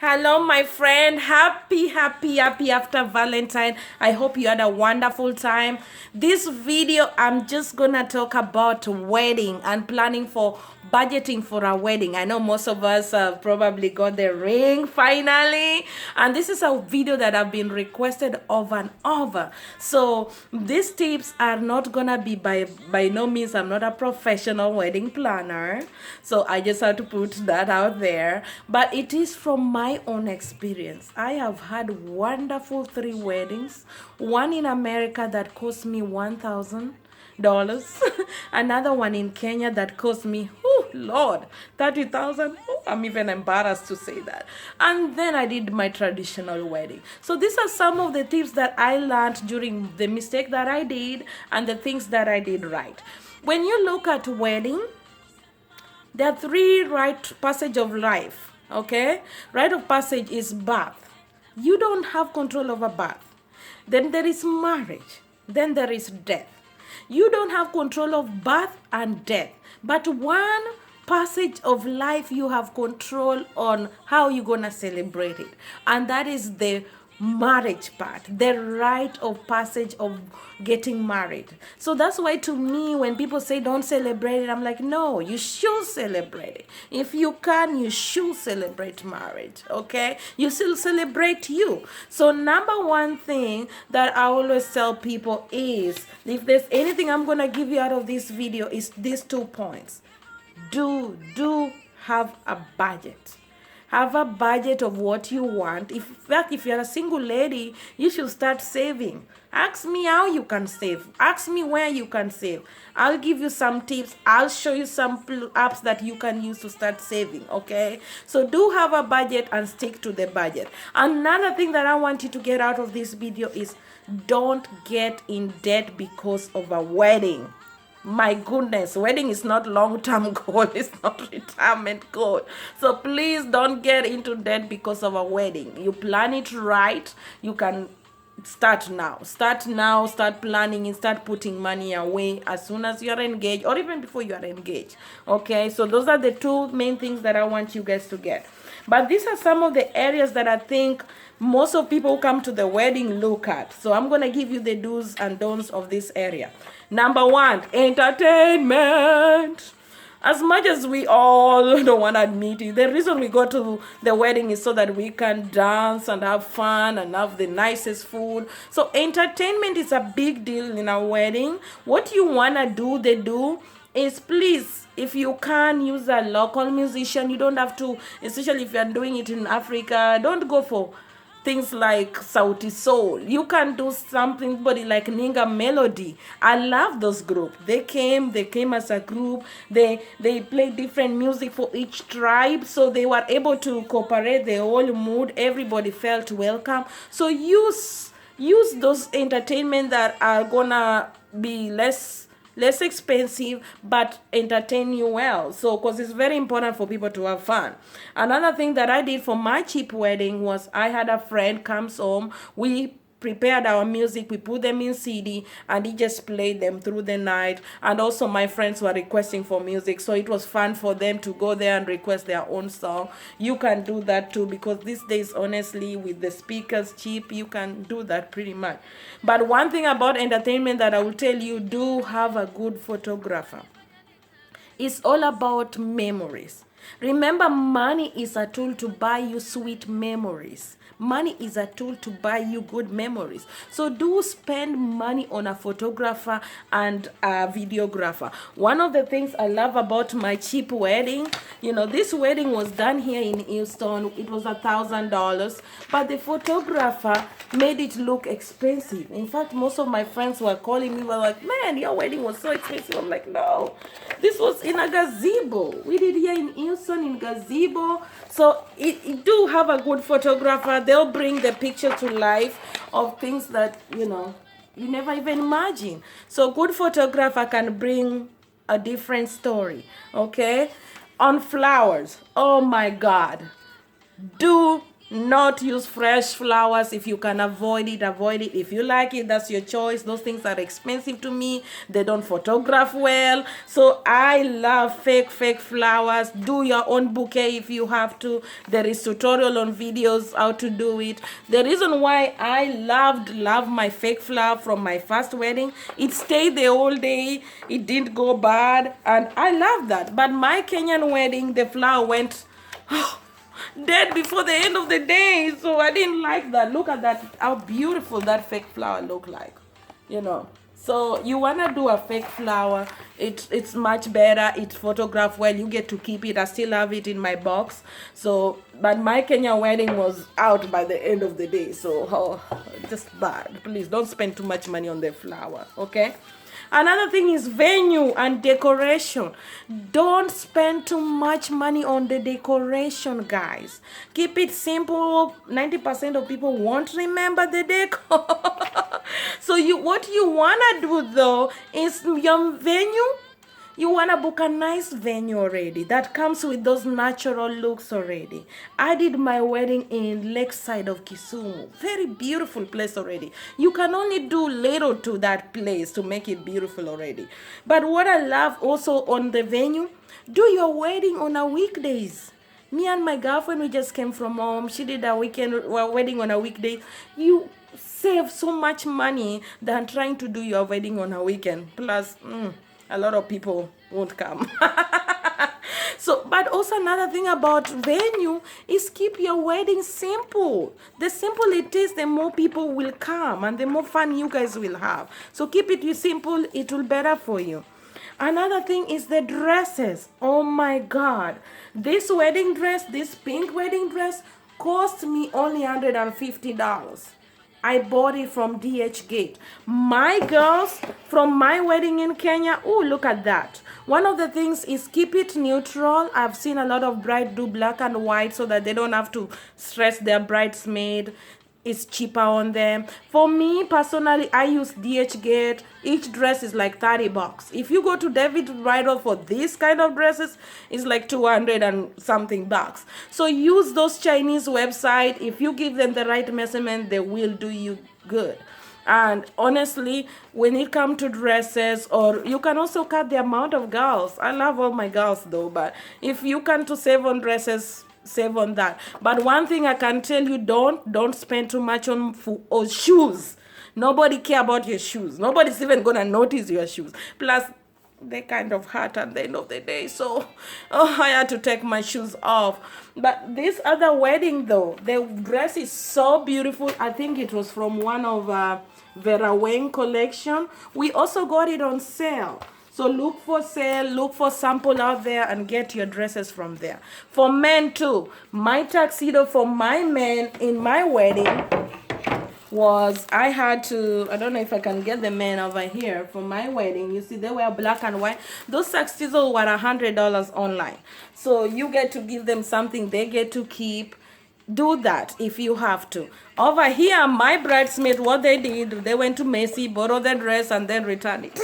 Hello, my friend. Happy after Valentine. I hope you had a wonderful time. This video, I'm just gonna talk about wedding and planning for budgeting for a wedding. I know most of us have probably got the ring finally, and this is a video that have been requested over and over. So these tips are not gonna be by no means. I'm not a professional wedding planner, so I just have to put that out there. But it is from my own experience. I have had wonderful 3 weddings. One in America that cost me $1,000. Another one in Kenya that cost me, oh Lord, 30,000. Oh, I'm even embarrassed to say that. And then I did my traditional wedding. So these are some of the tips that I learned during the mistake that I did and the things that I did right. When you look at wedding, there are 3 rite passage of life. Okay, rite of passage is birth. You don't have control over birth. Then there is marriage. Then there is death. You don't have control of birth and death, but one passage of life you have control on how you're gonna celebrate it, and that is the marriage part, the rite of passage of getting married. So that's why, to me, when people say don't celebrate it, I'm like, no, you should celebrate it. If you can, you should celebrate marriage. Okay, you still celebrate you. So number one thing that I always tell people is, if there's anything I'm gonna give you out of this video, is these 2 points. Do have a budget. Have a budget of what you want. In fact, if you're a single lady, you should start saving. Ask me how you can save. Ask me where you can save. I'll give you some tips. I'll show you some apps that you can use to start saving, okay? So do have a budget and stick to the budget. Another thing that I want you to get out of this video is, don't get in debt because of a wedding. My goodness, wedding is not long-term goal. It's not retirement goal. So please don't get into debt because of a wedding. You plan it right, you can start now. Start planning and start putting money away as soon as you're engaged, or even before you are engaged. Okay, so those are the 2 main things that I want you guys to get. But these are some of the areas that I think most of people who come to the wedding look at. So I'm going to give you the do's and don'ts of this area. Number 1, entertainment. As much as we all don't want to admit it, the reason we go to the wedding is so that we can dance and have fun and have the nicest food. So entertainment is a big deal in a wedding. What you want to do is, please, if you can, use a local musician. You don't have to, especially if you're doing it in Africa, don't go for things like Sauti Soul. You can do something like Ninga Melody. I love those groups. They came as a group. They played different music for each tribe, so they were able to cooperate the whole mood. Everybody felt welcome. So use those entertainment that are gonna be less expensive but entertain you well. So because it's very important for people to have fun. Another thing that I did for my cheap wedding was, I had a friend comes home, we prepared our music, we put them in CD, and he just played them through the night. And also my friends were requesting for music, so it was fun for them to go there and request their own song. You can do that too, because these days, honestly, with the speakers cheap, you can do that pretty much. But one thing about entertainment that I will tell you, do have a good photographer. It's all about memories. Remember, money is a tool to buy you sweet memories. Money is a tool to buy you good memories. So do spend money on a photographer and a videographer. One of the things I love about my cheap wedding, this wedding was done here in Houston. It was $1,000, but the photographer made it look expensive. In fact, most of my friends were calling me, were like, man, your wedding was so expensive. I'm like, no, this was in a gazebo. We did here in Houston in gazebo. So it do have a good photographer. They'll bring the picture to life of things that you never even imagine. So good photographer can bring a different story. Okay, on flowers, oh my God, do Not use fresh flowers. If you can avoid it, avoid it. If you like it, that's your choice. Those things are expensive to me. They don't photograph well. So I love fake flowers. Do your own bouquet if you have to. There is tutorial on videos how to do it. The reason why I love my fake flower from my first wedding, it stayed the whole day. It didn't go bad, and I love that. But my Kenyan wedding, the flower went dead before the end of the day, so I didn't like that. Look at that, how beautiful that fake flower look like, you know. So you want to do a fake flower, it's much better. It's photographed well, you get to keep it. I still have it in my box. So but my Kenya wedding was out by the end of the day, so just bad. Please don't spend too much money on the flower, okay? Another thing is venue and decoration. Don't spend too much money on the decoration, guys. Keep it simple. 90% of people won't remember the decor. So what you want to do though is your venue. You want to book a nice venue already that comes with those natural looks already. I did my wedding in Lakeside of Kisumu. Very beautiful place already. You can only do little to that place to make it beautiful already. But what I love also on the venue, do your wedding on a weekdays. Me and my girlfriend, we just came from home. She did a wedding on a weekday. You save so much money than trying to do your wedding on a weekend. Plus, a lot of people won't come. So, but also another thing about venue is keep your wedding simple. The simple it is, the more people will come and the more fun you guys will have. So keep it simple, it will better for you. Another thing is the dresses. Oh my God. This wedding dress, this pink wedding dress cost me only $150. I bought it from DH Gate. My girls from my wedding in Kenya, oh, look at that. One of the things is keep it neutral. I've seen a lot of brides do black and white so that they don't have to stress their bridesmaid. It's cheaper on them. For me personally, I use DH Gate. Each dress is like $30. If you go to David Bridal for this kind of dresses, it's like 200 and something bucks. So use those Chinese website. If you give them the right measurement, they will do you good. And honestly, when it comes to dresses, or you can also cut the amount of girls. I love all my girls though, but if you can to save on dresses, save on that. But one thing I can tell you, don't spend too much on shoes. Nobody care about your shoes. Nobody's even gonna notice your shoes. Plus they kind of hurt at the end of the day, so I had to take my shoes off. But this other wedding though, the dress is so beautiful. I think it was from one of Vera Wang collection. We also got it on sale. So look for sale, look for sample out there and get your dresses from there. For men too, my tuxedo for my men in my wedding was, I had to, I don't know if I can get the men over here for my wedding. You see, they were black and white. Those tuxedos were $100 online. So you get to give them something they get to keep. Do that if you have to. Over here, my bridesmaid, what they did, they went to Macy, borrow the dress and then return it.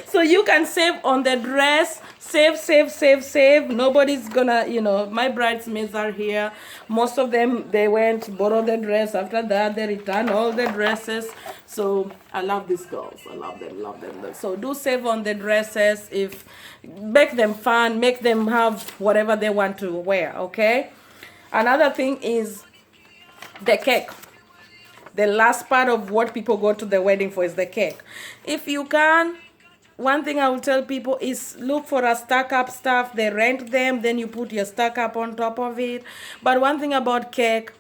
So you can save on the dress. Save. Nobody's gonna, my bridesmaids are here. Most of them, they went, borrow the dress. After that, they return all the dresses. So I love these girls. I love them. So do save on the dresses. Make them fun, make them have whatever they want to wear, okay? Another thing is the cake. The last part of what people go to the wedding for is the cake. If you can, one thing I will tell people is look for a stack up stuff. They rent them, then you put your stack up on top of it. But one thing about cake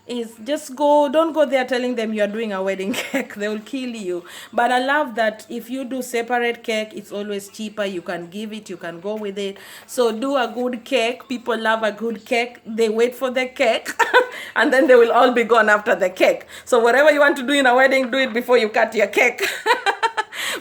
is don't go there telling them you're doing a wedding cake. They will kill you. But I love that if you do separate cake, it's always cheaper. You can give it, you can go with it. So do a good cake. People love a good cake. They wait for the cake and then they will all be gone after the cake. So whatever you want to do in a wedding, do it before you cut your cake.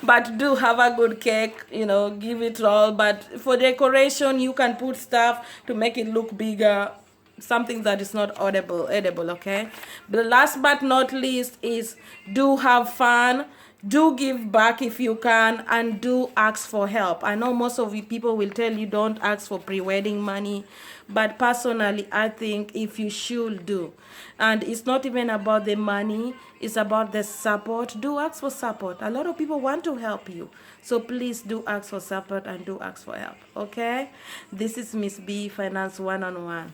But do have a good cake, give it all. But for decoration, you can put stuff to make it look bigger, something that is not edible, okay? The last but not least is do have fun. do give back if you can, and do ask for help. I know most of you people will tell you don't ask for pre-wedding money, but personally I think if you should do, and it's not even about the money, it's about the support. Do ask for support. A lot of people want to help you, so please do ask for support and do ask for help. Okay, this is Miss B, Finance 101.